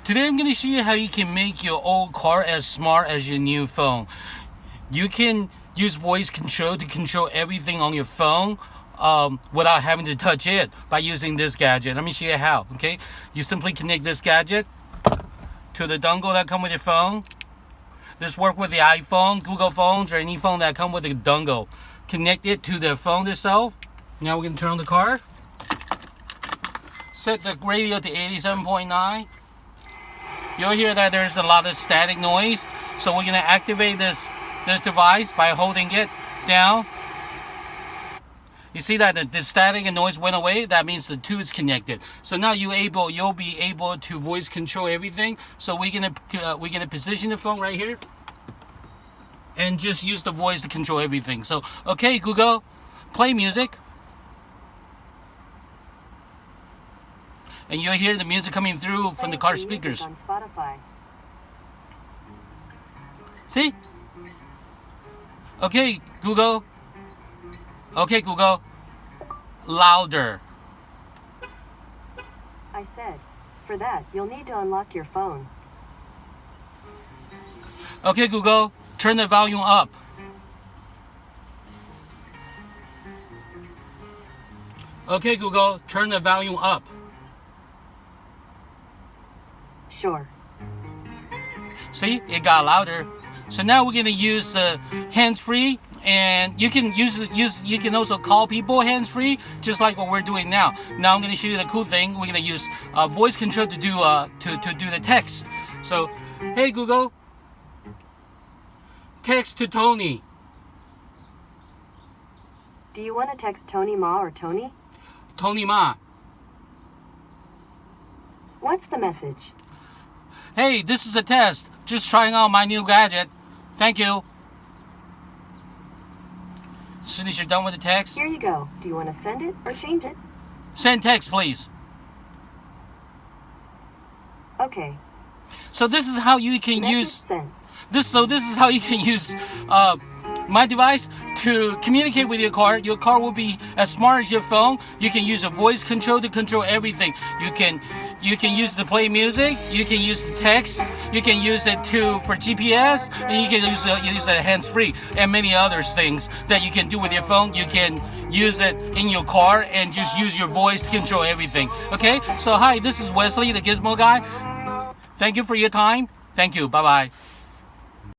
Today I'm going to show you how you can make your old car as smart as your new phone. You can use voice control to control everything on your phone without having to touch it by using this gadget. Let me show you how, okay? You simply connect this gadget to the dongle that comes with your phone. This works with the iPhone, Google phones, or any phone that comes with a dongle. Connect it to the phone itself. Now we're going to turn on the car. Set the radio to 87.9. You'll hear that there's a lot of static noise. So we're going to activate this device by holding it down. You see that the static and noise went away? That means the two is connected. So now you'll be able to voice control everything. So we're gonna position the phone right here and just use the voice to control everything. So okay, Google, play music. And you'll hear the music coming through from the car speakers. On Spotify. See? Okay, Google. Okay, Google. Louder. I said, for that, you'll need to unlock your phone. Okay, Google. Turn the volume up. Okay, Google. Turn the volume up. Sure. See, it got louder. So now we're gonna use hands-free, and you can also call people hands-free, just like what we're doing now. Now I'm gonna show you the cool thing. We're gonna use voice control to do the text. So, hey Google, text to Tony. Do you want to text Tony Ma or Tony? Tony Ma. What's the message? Hey, this is a test. Just trying out my new gadget. Thank you. As soon as you're done with the text. Here you go. Do you want to send it or change it? Send text, please. Okay. So this is how you can Message use sent. this. So this is how you can use my device to communicate with your car. Your car will be as smart as your phone. You can use a voice control to control everything. You can use it to play music. You can use the text. You can use it for GPS, and you can use it hands-free, and many other things that you can do with your phone. You can use it in your car and just use your voice to control everything. Okay? So hi, this is Wesley, the Gizmo guy. Thank you for your time. Thank you. Bye-bye.